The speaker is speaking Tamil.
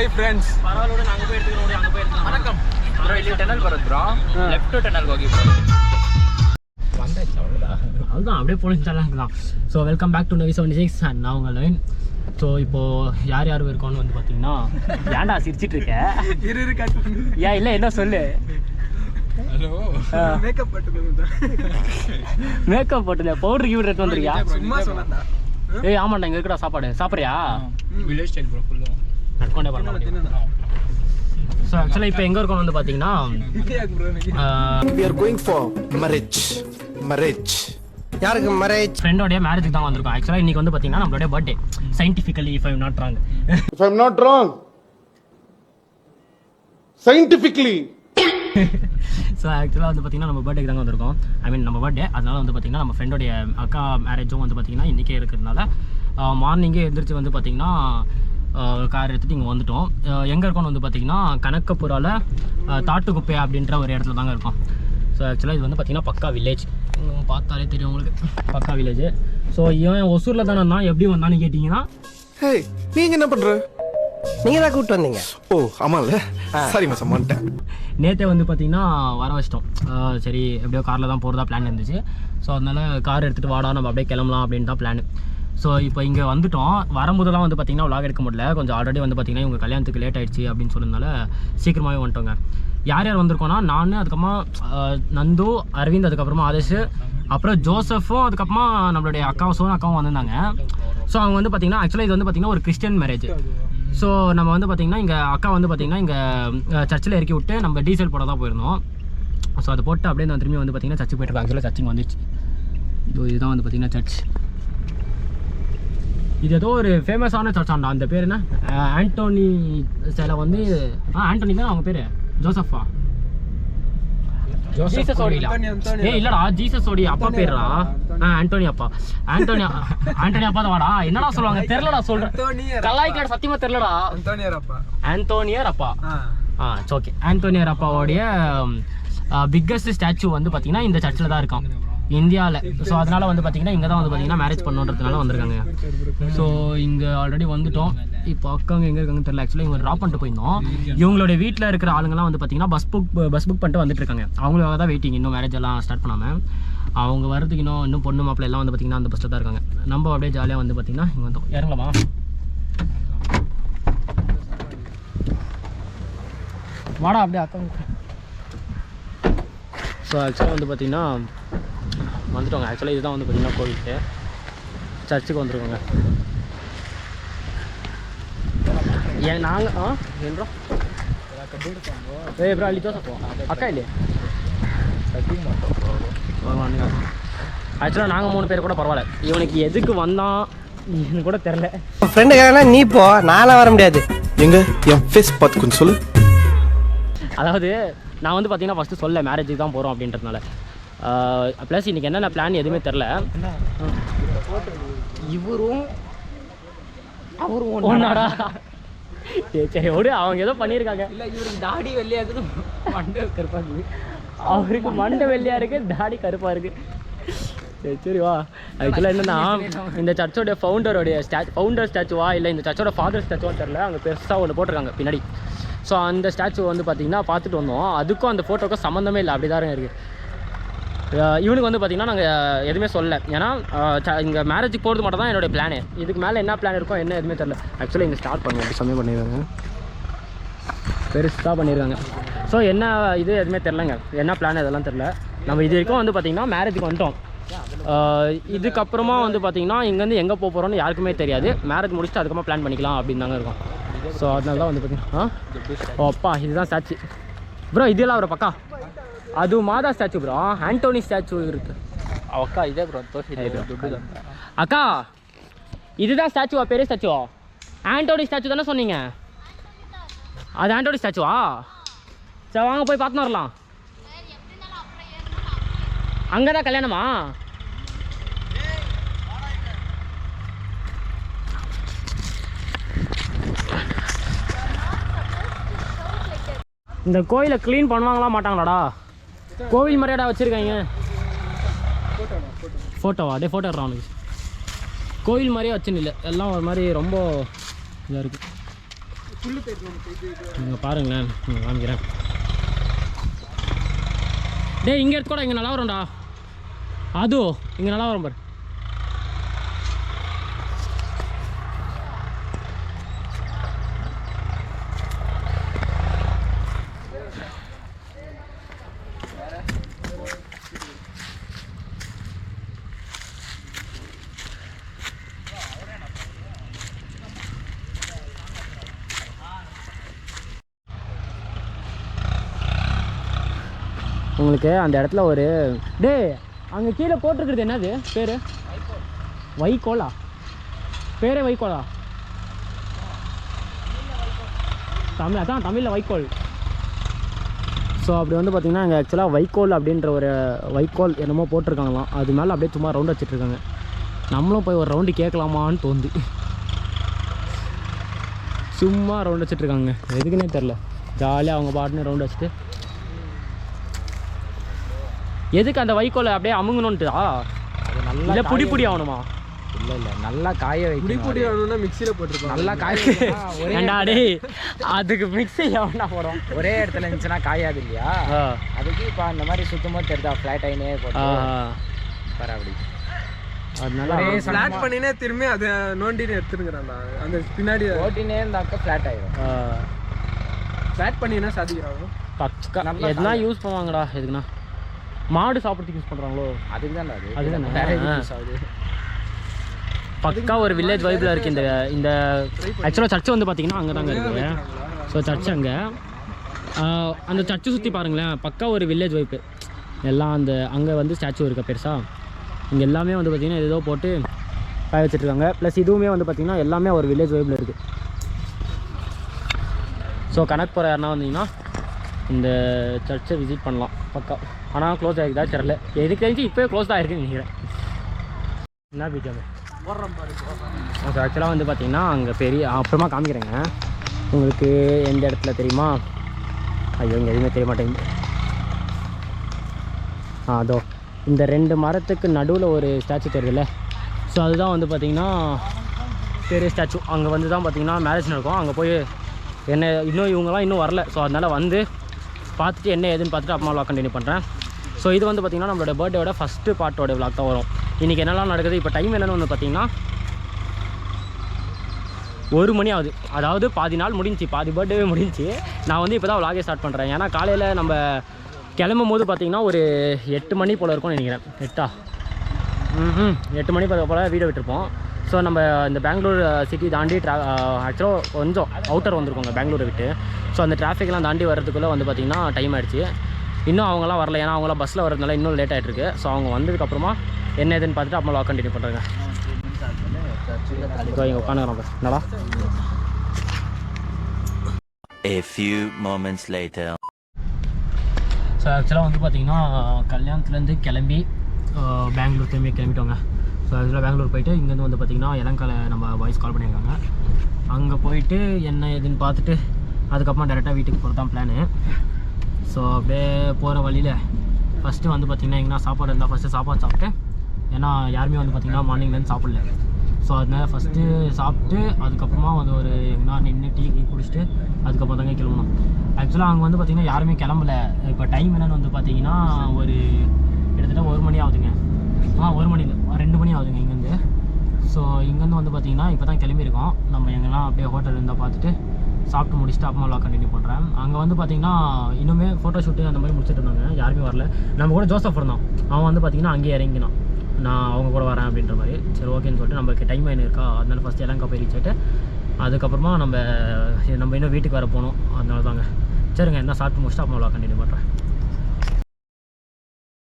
Hi friends. பரவாயில்ல நாங்க போய் எடுத்துக்கிறோம். அங்க போய் எடுத்துக்கிறோம். வணக்கம் ப்ரோ. ಇಲ್ಲಿ ಟನಲ್ ಬರುತ್ತೆ ப்ரோ. ಲೆಫ್ಟ್ ಟನಲ್ ಹೋಗಿ ப்ரோ. வந்தாச்சு அவ்வளவுதான். அதுதான் அப்படியே போனிச்சாலாம். So welcome back to Navi 76 and நான் உங்கள் லெவின். ஸோ இப்போது யார் யார் இருக்கோன்னு வந்து பார்த்தீங்கன்னா ஏன்டா சிரிச்சிட்டு இருக்க? ஏன் இல்லை என்ன சொல்லு. ஹலோ மேக்கப் போட்டுல பவுடர் கியூட் எடுத்து வந்துருக்கியா? சும்மா சொன்னடா. ஏய் ஆமாண்டா இங்கே இருக்கடா சாப்பாடு சாப்பிட்றியா? வில்லேஜ் ஸ்டைல் ப்ரோ ஃபுல்லா நட்கொண்டே பண்ணலாம். ஸோ ஆக்சுவலாக இப்போ எங்கே இருக்கோம் வந்து பார்த்தீங்கன்னா we are going for marriage. யாருக்கு மேரேஜ்? ஃப்ரெண்டோடைய மேரேஜுக்கு தான் வந்திருக்கோம். ஆக்சுவலாக இன்னைக்கு வந்து பார்த்தீங்கன்னா நம்மளுடைய birthday. Scientifically if I am not wrong. Scientifically. So ஆக்சுவலாக வந்து பார்த்தீங்கன்னா நம்ம பர்த்டேக்கு தாங்க வந்திருக்கோம். ஐ மீன் நம்ம பர்த்டே. அதனால வந்து பார்த்தீங்கன்னா நம்ம ஃப்ரெண்டோடைய அக்கா மேரேஜும் வந்து பார்த்தீங்கன்னா இன்றைக்கே இருக்கிறதுனால மார்னிங்கே எழுந்திரிச்சு வந்து பார்த்தீங்கன்னா கார் எடுத்துகிட்டு இங்கே வந்துட்டோம். எங்கே இருக்கோன்னு வந்து பார்த்தீங்கன்னா கனக்கப்புறாவில் தாட்டுக்குப்பை அப்படின்ற ஒரு இடத்துல தாங்க இருக்கோம். ஸோ ஆக்சுவலாக இது வந்து பார்த்தீங்கன்னா பக்கா வில்லேஜ். பார்த்தாலே தெரியும் உங்களுக்கு பக்கா வில்லேஜ். ஸோ இவன் ஒசூரில் தானே இருந்தான். எப்படி வந்தான்னு கேட்டிங்கன்னா ஹே நீங்கள் என்ன பண்ணுற? நீங்கள் தான் கூப்பிட்டு வந்தீங்க. ஓ ஆமாம்ல, சாரி மச்சான் வந்துட்டேன். நேற்றே வந்து பார்த்தீங்கன்னா வர வச்சிட்டோம். சரி எப்படியோ காரில் தான் போகிறதா பிளான் இருந்துச்சு. ஸோ அதனால் கார் எடுத்துகிட்டு வாடா நம்ம அப்படியே கிளம்பலாம் அப்படின்னு தான் பிளான். ஸோ இப்போ இங்கே வந்துவிட்டோம். வரும்போதெல்லாம் வந்து பார்த்திங்கன்னா விலாக் எடுக்க முடியல. கொஞ்சம் ஆல்ரெடி வந்து பார்த்திங்கன்னா இவங்க கல்யாணத்துக்கு லேட் ஆகிடுச்சு அப்படின்னு சொன்னதுனால சீக்கிரமாகவே வந்துட்டோங்க. யார் யார் வந்திருக்கோன்னா நான், அதுக்கப்புறமா நந்து, அரவிந்த், அதுக்கப்புறமா ஆதேஷ், அப்புறம் ஜோசஃபும், அதுக்கப்புறமா நம்மளுடைய அக்காவும் சோனா அக்காவும் வந்திருந்தாங்க. ஸோ அவங்க வந்து பார்த்திங்கன்னா ஆக்சுவலாக இது வந்து பார்த்திங்கன்னா ஒரு கிறிஸ்டியன் மேரேஜ். ஸோ நம்ம வந்து பார்த்திங்கன்னா இங்கே அக்கா வந்து பார்த்திங்கன்னா இங்கே சர்ச்சில் இறக்கி விட்டு நம்ம டீசல் போட தான் போயிருந்தோம். ஸோ அதை போட்டு அப்படியே நான் திரும்பி வந்து பார்த்திங்கன்னா சர்ச்சுக்கு போய்ட்டு ஆக்சுவலாக சர்ச்சிங் வந்துச்சு. இதுதான் வந்து பார்த்திங்கன்னா சர்ச். இது ஏதோ ஒரு ஃபேமஸான சர்ச் ஆண்டா. அந்த பேர் என்ன? ஆண்டோனி சிலை வந்து ஆண்டோனி தான் அவங்க பேர். ஜோசஃபா இல்லடா, ஜீசஸோடைய அப்பா பேர்டா. ஆண்டோனி அப்பா. ஆண்டோனி அப்பா தான் வாடா. என்னடா சொல்லுவாங்க தெரியலடா. சொல்றேன் கலாய்க்கடா, சத்தியமா தெரியலடா. ஆண்டோனியர் அப்பா. ஓகே. ஆண்டோனியர் அப்பாவோடைய பிக்கஸ்ட் ஸ்டாச்சு வந்து பார்த்தீங்கன்னா இந்த சர்ச்சில் தான் இருக்கும் இந்தியாவில். ஸோ அதனால் வந்து பார்த்திங்கன்னா இங்கே தான் வந்து பார்த்திங்கன்னா மேரேஜ் பண்ணுன்றதுனால வந்திருக்காங்க. ஸோ இங்கே ஆல்ரெடி வந்துவிட்டோம். இப்போ அக்காங்க எங்கே இருக்காங்கன்னு தெரியல. ஆக்சுவலாக இவங்க ட்ராப் பண்ணிட்டு போயிருந்தோம். இவங்களுடைய வீட்டில் இருக்கிற ஆளுங்கெல்லாம் வந்து பார்த்திங்கன்னா பஸ் புக் பண்ணிட்டு வந்துட்டு இருக்காங்க. அவங்களுக்காக தான் வெயிட்டிங். இன்னும் மேரேஜ் எல்லாம் ஸ்டார்ட் பண்ணாமல் அவங்க வரதுக்கு இன்னும் பொண்ணு மாப்பிள்ளை எல்லாம் வந்து பார்த்திங்கன்னா அந்த பஸ்ஸில் தான் இருக்காங்க. நம்ம அப்படியே ஜாலியாக வந்து பார்த்திங்கன்னா இங்கே வந்து இறங்கலாமா? வாடா அப்படியே அக்கா. ஸோ ஆக்சுவலாக வந்து பார்த்திங்கன்னா வந்துட்டோங்க. ஆக்சுவலாக இதுதான் வந்து பார்த்திங்கன்னா கோவிலுக்கு சர்ச்சுக்கு வந்துருக்கோங்க. ஏன் நாங்கள் ஏன்றோ ப்ரோ ಅಲ್ಲಿ ಜೋಸಫು ಅಕ್ಕ ಇಲ್ಲಿ ஆக்சுவலாக நாங்கள் 3 பேர் கூட பரவாயில்ல. இவனுக்கு எதுக்கு வந்தான் கூட தெரில. ஃப்ரெண்டுக்காரனா நீ போ, நான்லாம் வர முடியாது. எங்க என் ஃபேஸ் பார்த்து கொஞ்சம் சொல்லு. அதாவது நான் வந்து பார்த்தீங்கன்னா ஃபஸ்ட்டு சொல்ல மேரேஜுக்கு தான் போகிறோம் அப்படின்றதுனால. ப்ளஸ் இன்றைக்கி என்னென்ன பிளான் எதுவுமே தெரில. இவரும் அவரும் ஒன்றாடா. சரி விடு, அவங்க ஏதோ பண்ணியிருக்காங்க. இல்லை இவருக்கு தாடி வெள்ளையாக இருக்குது, மண்டை கருப்பாக இருக்குது. அவருக்கு மண்டை வெள்ளையாக இருக்குது, தாடி கருப்பாக இருக்குது. சரி வா. ஆக்சுவலாக என்னென்னா இந்த சர்ச்சோடைய ஃபவுண்டர் ஸ்டாச்சுவா இல்லை இந்த சர்ச்சோட ஃபாதர் ஸ்டாச்சுவான்னு தெரில. அங்கே பெருசாக ஒன்று போட்டிருக்காங்க பின்னாடி. ஸோ அந்த ஸ்டாச்சு வந்து பார்த்திங்கன்னா பார்த்துட்டு வந்தோம். அதுக்கும் அந்த ஃபோட்டோக்கும் சம்மந்தமே இல்லை, அப்படி தான் இருக்குது. இவனுக்கு வந்து பார்த்திங்கன்னா நாங்கள் எதுவுமே சொல்லலை. ஏன்னா இங்கே மேரேஜுக்கு போகிறது மட்டும் தான் என்னுடைய பிளானு. இதுக்கு மேலே என்ன பிளான் இருக்கோ என்ன எதுவுமே தெரில. ஆக்சுவலாக இங்கே ஸ்டார்ட் பண்ணுவோம். அப்படி சமயம் பண்ணிடுறாங்க, பெருசாக பண்ணியிருக்காங்க. ஸோ என்ன இது எதுவுமே தெரிலங்க, என்ன பிளான் இதெல்லாம் தெரில. நம்ம இது வரைக்கும் வந்து பார்த்திங்கன்னா மேரேஜுக்கு வந்துட்டோம். இதுக்கப்புறமா வந்து பார்த்திங்கன்னா இங்கேருந்து எங்கே போக போகிறோன்னு யாருக்குமே தெரியாது. மேரேஜ் முடிச்சுட்டு அதுக்கப்புறமா பிளான் பண்ணிக்கலாம் அப்படின்னு தாங்க இருக்கும். ஸோ அதனால தான் வந்து பார்த்திங்கன்னா ஓ அப்பா இதுதான் ஸ்டாச்சு ப்ரோ. இதெல்லாம் ஒரு பக்கா அது மாதா ஸ்டாச்சு ப்ரோ. ஆண்டோனி ஸ்டாச்சு இருக்குது அக்கா. இதே ப்ரோ அக்கா, இதுதான் ஸ்டாச்சுவா? பெரிய ஸ்டாச்சுவா? ஆண்டோனி ஸ்டாச்சு தானே சொன்னீங்க? அது ஆண்டோனி ஸ்டாச்சுவா? சரி வாங்க போய் பார்த்துன்னு வரலாம். அங்கே தான் கல்யாணமா? இந்த கோயிலை க்ளீன் பண்ணுவாங்களா மாட்டாங்களாடா? கோவில் மாதிரியாடா வச்சுருக்காங்க. ஃபோட்டோவா? அப்படியே ஃபோட்டோ எடுறான் அவனுக்கு. கோயில் மாதிரியே வச்சுன்னு இல்லை, எல்லாம் ஒரு மாதிரி ரொம்ப இதாக இருக்குது. இங்கே பாருங்களேன், நான் காமிக்கிறேன். டேய் இங்கே எடுத்து கூட இங்கே நல்லா வரும்டா. அது இங்கே நல்லா வரும் பாரு. உங்களுக்கு அந்த இடத்துல ஒரு டே அங்கே கீழே போட்டிருக்கிறது என்னது பேர்? வைக்கோலா? பேரே வைக்கோலா? தமிழ் அதான் தமிழில் வைக்கோல். ஸோ அப்படி வந்து பார்த்திங்கன்னா அங்கே ஆக்சுவலாக வைக்கோல் அப்படின்ற ஒரு வைக்கோல் என்னமோ போட்டிருக்காங்களாம். அது மேலே அப்படியே சும்மா ரவுண்ட் வச்சுட்ருக்காங்க. நம்மளும் போய் ஒரு ரவுண்டு கேட்கலாமான்னு தோணுது. சும்மா ரவுண்ட் வச்சுட்ருக்காங்க, எதுக்குன்னே தெரில. ஜாலியாக அவங்க பாட்டுன்னு ரவுண்ட் வச்சுட்டு எதுக்கு அந்த வைக்கோலை அப்படியே அமுங்கணுன்ட்டுதா? அது நல்லா இல்லை புடி புடி ஆகணுமா? இல்லை இல்லை நல்லா காய வைக்கணும். பொடி ஆகணும்னா மிக்சியில் போட்டுருப்பாங்க. நல்லா காய ஏண்டா டே அதுக்கு மிக்ஸி எவனா போடும்? ஒரே இடத்துல இருந்துச்சுன்னா காயாது இல்லையா? அதுக்கு இப்போ அந்த மாதிரி சுத்தமாக தெரிதா ஃப்ளாட் ஆகினே போட்டு பாரு அப்படி. அதனால ஃப்ளாட் பண்ணினே திரும்பி அதை நோண்டின்னு எடுத்துருக்குறாங்க. அந்த பின்னாடி ஓட்டினே இருந்தாக்க ஃப்ளாட் ஆகிடும். ஃப்ளாட் பண்ணினா சாதிக்கிறாங்க. பக்கா எதுனா யூஸ் பண்ணுவாங்கடா. எதுக்குண்ணா மாடு சாப்பிட்றதுக்கு யூஸ் பண்ணுறாங்களோ? அதுக்கு தான் அதுதானே. பக்கா ஒரு வில்லேஜ் வைப்பில் இருக்குது. இந்த ஆக்சுவலாக சர்ச்சு வந்து பார்த்திங்கன்னா அங்கே தாங்க இருக்குது. ஸோ சர்ச் அங்கே அந்த சர்ச்சை சுற்றி பாருங்களேன், பக்கா ஒரு வில்லேஜ் வைப்பு. எல்லாம் அந்த அங்கே வந்து ஸ்டாச்சு இருக்கா பெருசாக. இங்கே எல்லாமே வந்து பார்த்திங்கன்னா ஏதோ போட்டு காய வச்சுட்ருக்காங்க. ப்ளஸ் இதுவுமே வந்து பார்த்திங்கன்னா எல்லாமே ஒரு வில்லேஜ் வைப்பில் இருக்குது. ஸோ கணக்கு போகிற யாருன்னா வந்தீங்கன்னா இந்த சர்ச்சை விசிட் பண்ணலாம் பக்கா. ஆனால் க்ளோஸ் ஆகிருக்குதா தெரியல. எதுக்கு தெரிஞ்சு இப்போயே க்ளோஸ் தான் இருக்குன்னு நினைக்கிறேன். என்ன பிடிக்காது ஸோ ஆக்சுவலாக வந்து பார்த்திங்கன்னா அங்கே பெரிய அப்புறமா காமிக்கிறேங்க உங்களுக்கு. எந்த இடத்துல தெரியுமா? ஐயோ இங்கே எதுவுமே தெரிய மாட்டேங்குது. அதோ இந்த 2 மரத்துக்கு நடுவில் ஒரு ஸ்டாச்சு தெரியுதுல்ல. ஸோ அதுதான் வந்து பார்த்திங்கன்னா பெரிய ஸ்டாச்சு. அங்கே வந்து தான் பார்த்திங்கன்னா மேரேஜ் நடக்கும். அங்கே போய் என்ன இன்னும் இவங்கெல்லாம் இன்னும் வரல. ஸோ அதனால் வந்து பார்த்துட்டு என்ன ஏதுன்னு பார்த்துட்டு அப்புறமா விளாக் கண்டினியூ பண்ணுறேன். ஸோ இது வந்து பார்த்திங்கன்னா நம்மளோட பர்த்டேவோட ஃபஸ்ட்டு பார்ட்டோட விளாக் தான் வரும். இன்றைக்கி என்னெல்லாம் நடக்குது. இப்போ டைம் என்னென்னு வந்து பார்த்திங்கன்னா 1 மணி ஆகுது. அதாவது பாதி நாள் முடிஞ்சு, பாதி பர்த்டேவே முடிஞ்சு. நான் வந்து இப்போ தான் விளாகே ஸ்டார்ட் பண்ணுறேன். ஏன்னா காலையில் நம்ம கிளம்பும் போது பார்த்திங்கன்னா ஒரு 8 மணி போல் இருக்கும்னு நினைக்கிறேன். 8 மணி போல் வீடியோ விட்டுருப்போம். ஸோ நம்ம இந்த பெங்களூர் சிட்டி தாண்டி ஆக்சுவலாக கொஞ்சம் அவுட்டர் வந்திருக்கோங்க பெங்களூரை விட்டு. ஸோ அந்த டிராஃபிக்லாம் தாண்டி வர்றதுக்குள்ளே வந்து பார்த்திங்கன்னா டைம் ஆகிடுச்சு. இன்னும் அவங்களாம் வரல. ஏன்னா அவங்களாம் பஸ்ஸில் வரதுனால இன்னும் லேட் ஆகிட்டுருக்கு. ஸோ அவங்க வந்ததுக்கப்புறமா என்ன ஏதுன்னு பார்த்துட்டு அப்புறம் லாக் கண்டினியூ பண்ணுறாங்க. இங்கே உட்காந்துக்கிறோம். என்னடா A few moments later. So ஆக்சுவலாக வந்து பார்த்திங்கன்னா கல்யாணத்துலேருந்து கிளம்பி பெங்களூர் கிளம்பிட்டோங்க. ஸோ ஆக்சுவலாக பெங்களூர் போயிட்டு இங்கேருந்து வந்து பார்த்திங்கன்னா இளங்கால நம்ம வாய்ஸ் கால் பண்ணியிருக்காங்க. அங்கே போயிட்டு என்ன ஏதுன்னு பார்த்துட்டு அதுக்கப்புறமா டேரெக்டாக வீட்டுக்கு போகிறது தான் பிளானு. ஸோ அப்படியே போகிற வழியில் ஃபஸ்ட்டு வந்து பார்த்திங்கன்னா எங்கன்னா சாப்பாடு இருந்தால் ஃபஸ்ட்டு சாப்பாடு சாப்பிட்டு. ஏன்னா யாருமே வந்து பார்த்திங்கன்னா மார்னிங்லேருந்து சாப்பிடல. ஸோ அதனால ஃபஸ்ட்டு சாப்பிட்டு அதுக்கப்புறமா வந்து ஒரு எங்கன்னா நின்று டீ குடிச்சிட்டு அதுக்கப்புறம் தாங்க கிளம்பணும். ஆக்சுவலாக அங்கே வந்து பார்த்திங்கன்னா யாருமே கிளம்பல. இப்போ டைம் என்னென்னு வந்து பார்த்திங்கன்னா ஒரு கிட்டத்தட்ட 1 மணி ஆகுதுங்க. 1 மணி இல்லை 2 மணி ஆகுதுங்க இங்கேருந்து. ஸோ இங்கேருந்து வந்து பார்த்திங்கன்னா இப்போ தான் கிளம்பியிருக்கோம். நம்ம எங்கெல்லாம் அப்படியே ஹோட்டல் இருந்தால் பார்த்துட்டு சாப்பிட்டு முடிச்சுட்டு அப்புறமா லாக் கண்டினியூ பண்ணுறேன். அங்கே வந்து பார்த்திங்கன்னா இன்னுமே ஃபோட்டோ ஷூட்டு அந்த மாதிரி முடிச்சுட்டு இருந்தாங்க. யாருமே வரல. நம்ம கூட ஜோசப் இருந்தான். அவன் வந்து பார்த்திங்கன்னா அங்கேயே இறங்கினான். நான் அவங்க கூட வரேன் அப்படின்ற மாதிரி. சரி ஓகேன்னு சொல்லிட்டு நம்மளுக்கு டைம் ஆயின்னு இருக்கா. அதனால ஃபஸ்ட்டு இலங்கா போய் ரீச் ஆகிட்டு அதுக்கப்புறமா நம்ம இன்னும் வீட்டுக்கு வர போகணும். அதனால தாங்க சரிங்க என்ன சாப்பிட்டு முடிச்சுட்டு அப்புறமா லாக் கண்டினியூ பண்ணுறேன்.